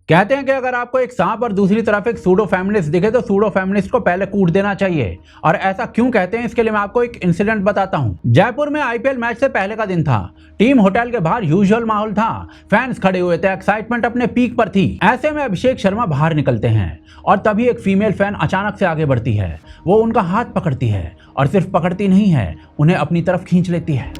कहते हैं कि अगर आपको एक सांप और दूसरी तरफ एक सूडो फेमिनिस्ट दिखे तो सूडो फेमिनिस्ट को पहले कूट देना चाहिए। और ऐसा क्यों कहते हैं इसके लिए मैं आपको एक इंसिडेंट बताता हूं। जयपुर में आईपीएल मैच से पहले का दिन था। टीम होटल के बाहर यूजुअल माहौल था, फैंस खड़े हुए थे, एक्साइटमेंट अपने पीक पर थी। ऐसे में अभिषेक शर्मा बाहर निकलते हैं और तभी एक फीमेल फैन अचानक से आगे बढ़ती है। वो उनका हाथ पकड़ती है और सिर्फ पकड़ती नहीं है, उन्हें अपनी तरफ खींच लेती है।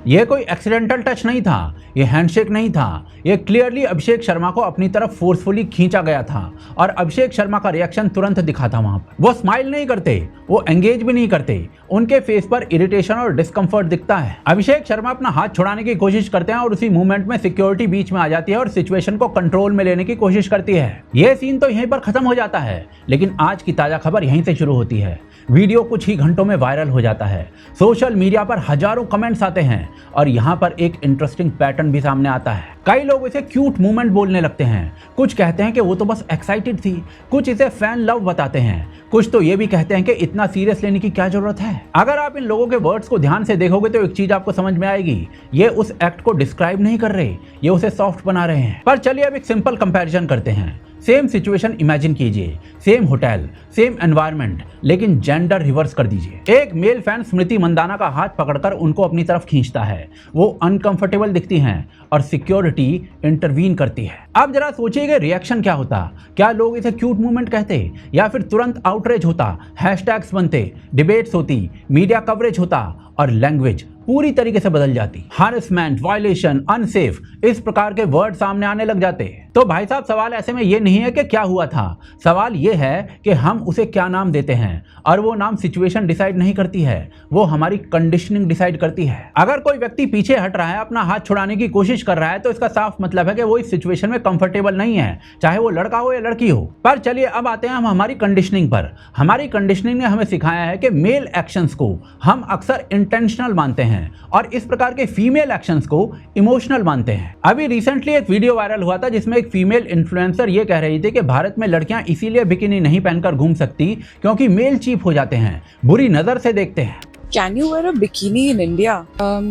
यह कोई एक्सीडेंटल टच नहीं था, यह हैंडशेक नहीं था, यह क्लियरली अभिषेक शर्मा को अपनी तरफ फोर्सफुली खींचा गया था। और अभिषेक शर्मा का रिएक्शन तुरंत दिखा था वहां पर। वो स्माइल नहीं करते, वो एंगेज भी नहीं करते, उनके फेस पर इरिटेशन और डिस्कंफर्ट दिखता है। अभिषेक शर्मा अपना हाथ छुड़ाने की कोशिश करते हैं और उसी मूवमेंट में सिक्योरिटी बीच में आ जाती है और सिचुएशन को कंट्रोल में लेने की कोशिश करती है। यह सीन तो यहीं पर खत्म हो जाता है, लेकिन आज की ताजा खबर यहीं से शुरू होती है। वीडियो कुछ ही घंटों में वायरल हो जाता है, सोशल मीडिया पर हजारों कमेंट्स आते हैं और यहाँ पर एक इंटरेस्टिंग पैटर्न भी सामने आता है। कई लोग इसे क्यूट मूवमेंट बोलने लगते हैं, कुछ कहते हैं कि वो तो बस एक्साइटेड थी, कुछ इसे फैन लव बताते हैं, कुछ तो ये भी कहते हैं कि इतना सीरियस लेने की क्या जरूरत है। अगर आप इन लोगों के वर्ड्स को ध्यान से देखोगे तो एक चीज आपको समझ में आएगी, ये उस एक्ट को डिस्क्राइब नहीं कर रहे, ये उसे सॉफ्ट बना रहे हैं। पर चलिए अब एक सिंपल कंपैरिजन करते हैं। सेम सिचुएशन इमेजिन कीजिए, सेम होटल, सेम एनवायरनमेंट, लेकिन जेंडर रिवर्स कर दीजिए। एक मेल फैन स्मृति मंदाना का हाथ पकड़कर उनको अपनी तरफ खींचता है, वो अनकंफर्टेबल दिखती हैं और सिक्योरिटी इंटरवीन करती है। अब जरा सोचिए कि रिएक्शन क्या होता। क्या लोग इसे क्यूट मूवमेंट कहते या फिर तुरंत आउटरेज होता, हैशटैग्स बनते, डिबेट्स होती, मीडिया कवरेज होता और लैंग्वेज पूरी तरीके से बदल जाती। हैरेसमेंट, वायलेशन, अनसेफ, इस प्रकार के वर्ड सामने आने लग जाते। तो भाई साहब सवाल ऐसे में ये नहीं है कि क्या हुआ था, सवाल ये है कि हम उसे क्या नाम देते हैं। और वो नाम सिचुएशन डिसाइड नहीं करती है, वो हमारी कंडीशनिंग डिसाइड करती है। अगर कोई व्यक्ति पीछे हट रहा है, अपना हाथ छुड़ाने की कोशिश कर रहा है, तो इसका साफ मतलब है कि वो इस सिचुएशन में कंफर्टेबल नहीं है, चाहे वो लड़का हो या लड़की हो। पर चलिए अब आते हैं हम हमारी कंडीशनिंग पर। हमारी कंडीशनिंग ने हमें सिखाया है कि मेल एक्शंस को हम अक्सर इंटेंशनल मानते हैं और इस प्रकार के फीमेल एक्शंस को इमोशनल मानते हैं। अभी रिसेंटली एक वीडियो वायरल हुआ था जिसमें एक फीमेल इन्फ्लुएंसर ये कह रही थी कि भारत में लड़कियां इसीलिए बिकिनी नहीं पहनकर घूम सकती क्योंकि मेल चीप हो जाते हैं, बुरी नजर से देखते हैं। Can you wear a bikini in India?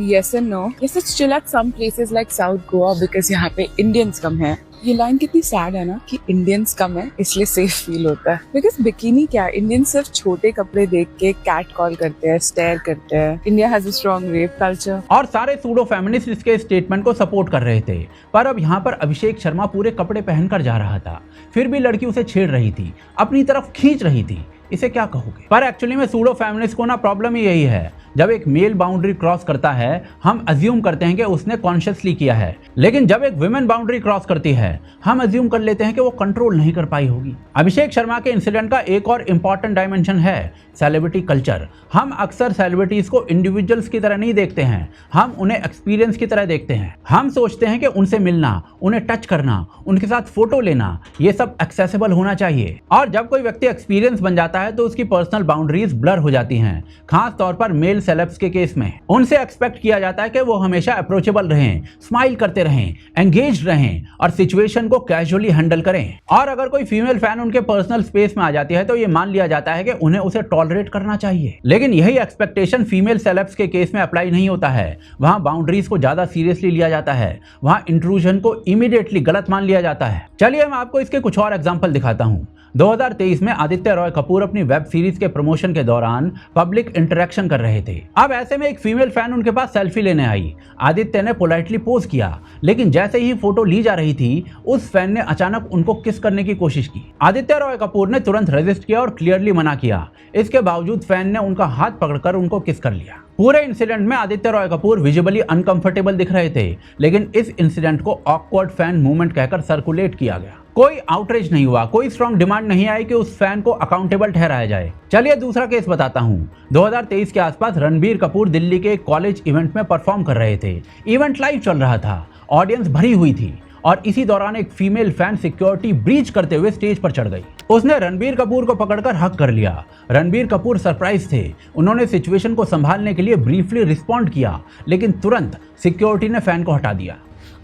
Yes and no. Yes, it's still at some places like South Goa because यहाँ पे Indians कम हैं। ये लाइन कितनी सैड है ना कि इंडियंस कम है इसलिए सेफ फील होता है। बिकॉज बिकिनी क्या, इंडियन सिर्फ छोटे कपड़े देख के कैट कॉल करते हैं, स्टेयर करते हैं। India has a strong rape culture. और सारे सूडो फेमिनिस्ट इसके स्टेटमेंट को सपोर्ट कर रहे थे। पर अब यहाँ पर अभिषेक शर्मा पूरे कपड़े पहनकर जा रहा था, फिर भी लड़की उसे छेड़ रही थी, अपनी तरफ खींच रही थी। इसे क्या कहोगे? पर एक्चुअली में सूडो फेमिनिस्ट को ना प्रॉब्लम ही यही है, जब एक मेल बाउंड्री क्रॉस करता है हम अज्यूम करते हैं कि उसने कॉन्शियसली किया है, लेकिन जब एक वुमेन बाउंड्री क्रॉस करती है हम अज्यूम कर लेते हैं कि वो कंट्रोल नहीं कर पाई होगी। अभिषेक शर्मा के इंसिडेंट का एक और इंपॉर्टेंट डायमेंशन है सेलिब्रिटी कल्चर। हम अक्सर सेलिब्रिटीज को इंडिविजुअल्स की तरह नहीं देखते हैं, हम उन्हें एक्सपीरियंस की तरह देखते हैं। हम सोचते हैं कि उनसे मिलना, उन्हें टच करना, उनके साथ फोटो लेना, ये सब एक्सेसिबल होना चाहिए। और जब कोई व्यक्ति एक्सपीरियंस बन जाता है तो उसकी पर्सनल बाउंड्रीज ब्लर हो जाती हैं, खास तौर पर मेल सेलेब्स के केस में। उनसे एक्सपेक्ट किया जाता है कि वो हमेशा अप्रोचेबल रहें, स्माइल करते रहें, एंगेज रहें और सिचुएशन को कैजुअली हैंडल करें। और अगर कोई फीमेल फैन उनके पर्सनल स्पेस में आ जाती है तो ये मान लिया जाता है कि उन्हें उसे टॉलरेट करना चाहिए। लेकिन यही एक्सपेक्टेशन फीमेल सेलेब्स के केस में अप्लाई नहीं होता है। वहां बाउंड्रीज को ज्यादा सीरियसली लिया जाता है, वहां इंट्रूजन को इमीडिएटली गलत मान लिया जाता है। चलिए मैं आपको इसके कुछ और एग्जाम्पल दिखाता हूं। 2023 में आदित्य रॉय कपूर अपनी वेब सीरीज के प्रमोशन के दौरान पब्लिक इंटरेक्शन कर रहे थे। अब ऐसे में एक फीमेल फैन उनके पास सेल्फी लेने आई। आदित्य ने पोलाइटली पोज किया, लेकिन जैसे ही फोटो ली जा रही थी उस फैन ने अचानक उनको किस करने की कोशिश की। आदित्य रॉय कपूर ने तुरंत रेजिस्ट किया और क्लियरली मना किया। इसके बावजूद फैन ने उनका हाथ पकड़कर उनको किस कर लिया। पूरे इंसिडेंट में आदित्य रॉय कपूर विजिबली अनकंफर्टेबल दिख रहे थे, लेकिन इस इंसिडेंट को ऑकवर्ड फैन मूवमेंट कहकर सर्कुलेट किया गया। कोई आउटरीच नहीं हुआ, कोई स्ट्रॉन्ग डिमांड नहीं आई कि उस फैन को अकाउंटेबल ठहराया जाए। चलिए दूसरा केस बताता हूं। 2023 के आसपास रणबीर कपूर दिल्ली के एक कॉलेज इवेंट में परफॉर्म कर रहे थे। इवेंट लाइव चल रहा था, ऑडियंस भरी हुई थी और इसी दौरान एक फीमेल फैन सिक्योरिटी ब्रीच करते हुए स्टेज पर चढ़ गई। उसने रणबीर कपूर को पकड़कर हक कर लिया। रणबीर कपूर सरप्राइज थे, उन्होंने सिचुएशन को संभालने के लिए ब्रीफली रिस्पॉन्ड किया, लेकिन तुरंत सिक्योरिटी ने फैन को हटा दिया।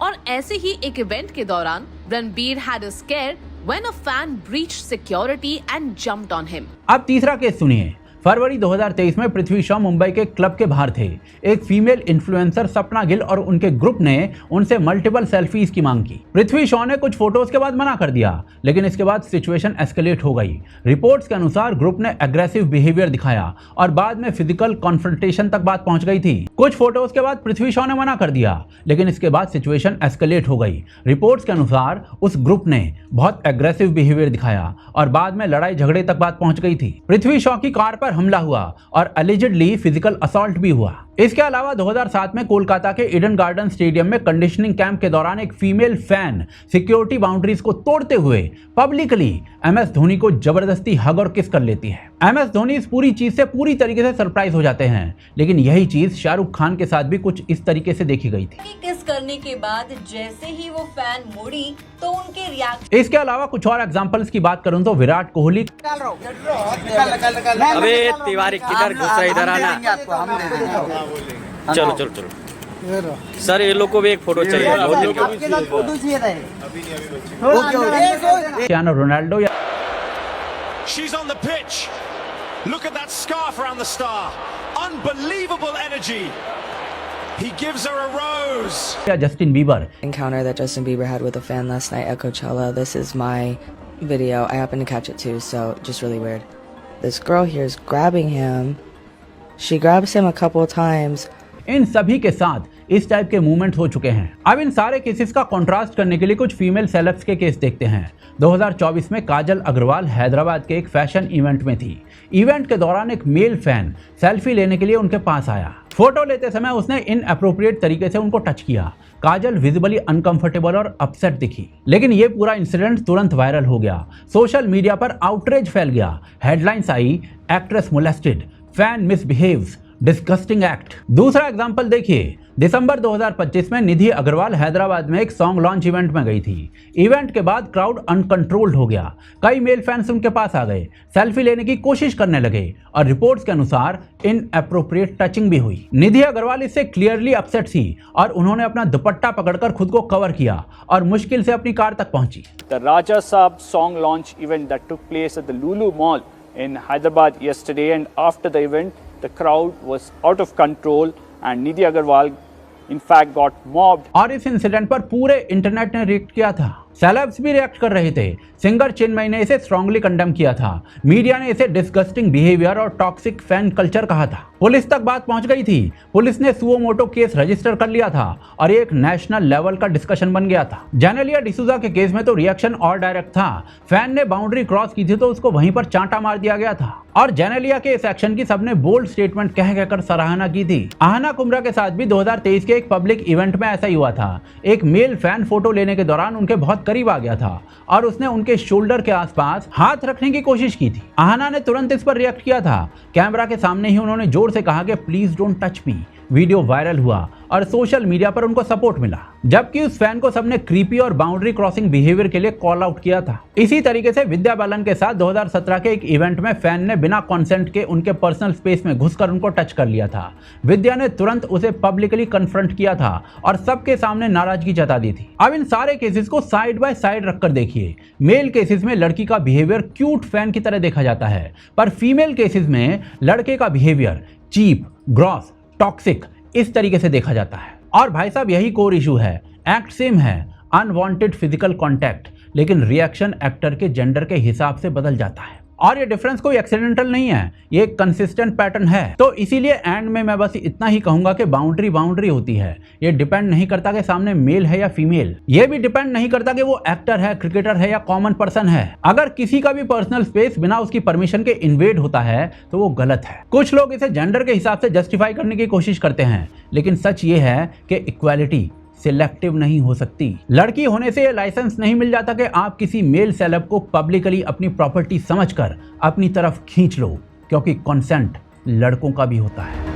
और ऐसे ही एक इवेंट के दौरान Ranbir had a scare when a fan breached security and jumped on him. अब तीसरा केस सुनिए। फरवरी 2023 में पृथ्वी शॉ मुंबई के क्लब के बाहर थे। एक फीमेल इन्फ्लुएंसर सपना गिल और उनके ग्रुप ने उनसे मल्टीपल सेल्फीज की मांग की। पृथ्वी शॉ ने कुछ फोटोज के बाद मना कर दिया, लेकिन इसके बाद सिचुएशन एस्केलेट हो गई। रिपोर्ट्स के अनुसार ग्रुप ने एग्रेसिव बिहेवियर दिखाया और बाद में फिजिकल कॉन्फ्रंटेशन तक बात पहुंच गई थी। कुछ फोटोज के बाद पृथ्वी शॉ ने मना कर दिया, लेकिन इसके बाद सिचुएशन एस्केलेट हो गई। रिपोर्ट्स के अनुसार उस ग्रुप ने बहुत एग्रेसिव बिहेवियर दिखाया और बाद में लड़ाई झगड़े तक बात पहुंच गई थी। पृथ्वी शॉ की कार पर हमला हुआ और अलिजिडली फिजिकल असॉल्ट भी हुआ। इसके अलावा 2007 में कोलकाता के ईडन गार्डन स्टेडियम में कंडीशनिंग कैंप के दौरान एक फीमेल फैन सिक्योरिटी बाउंड्रीज को तोड़ते हुए पब्लिकली एमएस धोनी को जबरदस्ती हग और किस कर लेती है। एमएस धोनी इस पूरी चीज से पूरी तरीके से सरप्राइज हो जाते हैं, लेकिन यही चीज शाहरुख खान के साथ भी कुछ इस तरीके से देखी गई थी। किस करने के बाद जैसे ही वो फैन मुड़ी तो उनके रिएक्शन। इसके अलावा कुछ और एग्जांपल्स की बात करूं तो विराट कोहली, अबे तिवारी किधर घुस रहा, इधर आना। चलो चलो चलो सर, ये लोग को भी एक फोटो चाहिए। क्रिस्टियानो रोनाल्डो या She's on the pitch. Look at that scarf around the star. Unbelievable energy. He gives her a rose. या Justin Bieber. Encounter that Justin Bieber had with a fan last night at Coachella. This is my video. I happened to catch it too, so just really weird. This girl here is grabbing him. She grabs him a couple of times. इन सभी के साथ इस type के movement हो चुके हैं। अब इन सारे केसेस का कंट्रास्ट करने के लिए कुछ फीमेल सेलेब्स के केस देखते हैं। 2024 में काजल अग्रवाल हैदराबाद के एक फैशन इवेंट में थी। इवेंट के दौरान एक मेल फैन सेल्फी लेने के लिए उनके पास आया। फोटो लेते समय उसने इनअप्रोप्रिएट तरीके से उनको टच किया। काजल विजिबली अनकंफर्टेबल और अपसेट दिखी, लेकिन ये पूरा इंसिडेंट तुरंत वायरल हो गया। सोशल मीडिया पर आउटरेज फैल गया। हेडलाइंस आई, actress molested, fan misbehaves, disgusting act. दूसरा एग्जांपल देखिए, दिसंबर 2025 में निधि अग्रवाल हैदराबाद में एक सॉन्ग लॉन्च इवेंट में गई थी। इवेंट के बाद क्राउड अनकंट्रोल्ड हो गया। कई मेल फैंस उनके पास आ गए, सेल्फी लेने की कोशिश करने लगे और रिपोर्ट्स के अनुसार इनअप्रोप्रिएट टचिंग भी हुई। निधि अग्रवाल इससे क्लियरली अपसेट थी और उन्होंने अपना दुपट्टा पकड़कर खुद को कवर किया और मुश्किल से अपनी कार तक पहुंची। The Raja Saab song launch event that took place at the Lulu Mall in Hyderabad yesterday, and after the event the crowd was out of control and Nidhi Agarwal in fact got mobbed. और इस incident पर पूरे internet ने react किया था। Celebs भी react कर रहे थे। सिंगर चिन्मय ने इसे स्ट्रांगली कंडेम किया था। मीडिया ने इसे डिस्गस्टिंग बिहेवियर और टॉक्सिक फैन कल्चर कहा था। पुलिस तक बात पहुंच गई थी। पुलिस ने सुओ मोटो केस रजिस्टर कर लिया था और एक नेशनल लेवल का डिस्कशन बन गया था। जेनेलिया डिसूजा के केस में तो रिएक्शन और डायरेक्ट था। फैन ने बाउंड्री क्रॉस की थी तो उसको वहीं पर चांटा मार दिया गया था और जेनेलिया के इस एक्शन की सबने बोल्ड स्टेटमेंट कह कहकर सराहना की थी। आहना कुमरा के साथ भी 2023 के एक पब्लिक इवेंट में ऐसा ही हुआ था। एक मेल फैन फोटो लेने के दौरान उनके बहुत करीब आ गया था और उसने उनके शोल्डर के आसपास हाथ रखने की कोशिश की थी। आहना ने तुरंत इस पर रिएक्ट किया था। कैमरा के सामने ही उन्होंने जोर से कहा कि please don't touch me. Video viral हुआ और सोशल मीडिया पर उनको सपोर्ट मिला, जबकि उस फैन को सबने क्रीपी और बाउंड्री क्रॉसिंग बिहेवियर के लिए कॉल आउट किया था। इसी तरीके से विद्या बालन के साथ 2017 के एक इवेंट में फैन ने बिना कंसेंट के उनके पर्सनल स्पेस में घुसकर उनको टच कर लिया था। विद्या ने तुरंत उसे पब्लिकली कन्फ्रंट किया था और सबके सामने नाराजगी जता दी थी। अब इन सारे केसेस को साइड बाय साइड रखकर देखिए। मेल केसेस में लड़की का बिहेवियर क्यूट फैन की तरह देखा जाता है, पर फीमेल केसेस में लड़के का बिहेवियर चीप, ग्रॉस, टॉक्सिक इस तरीके से देखा जाता है। और भाई साहब यही कोर इशू है। एक्ट सेम है, अनवांटेड फिजिकल कांटेक्ट, लेकिन रिएक्शन एक्टर के जेंडर के हिसाब से बदल जाता है। और ये डिफरेंस कोई एक्सीडेंटल नहीं है, ये एक कंसिस्टेंट पैटर्न है। तो इसीलिए एंड में मैं बस इतना ही कहूंगा कि बाउंड्री होती है। ये डिपेंड नहीं करता कि सामने मेल है या फीमेल। ये भी डिपेंड नहीं करता कि वो एक्टर है, क्रिकेटर है या कॉमन पर्सन है। अगर किसी का भी पर्सनल स्पेस बिना उसकी परमिशन के इन्वेड होता है तो वो गलत है। कुछ लोग इसे जेंडर के हिसाब से जस्टिफाई करने की कोशिश करते हैं, लेकिन सच ये है कि इक्वालिटी सिलेक्टिव नहीं हो सकती। लड़की होने से ये लाइसेंस नहीं मिल जाता कि आप किसी मेल सेलेब को पब्लिकली अपनी प्रॉपर्टी समझकर अपनी तरफ खींच लो, क्योंकि कंसेंट लड़कों का भी होता है।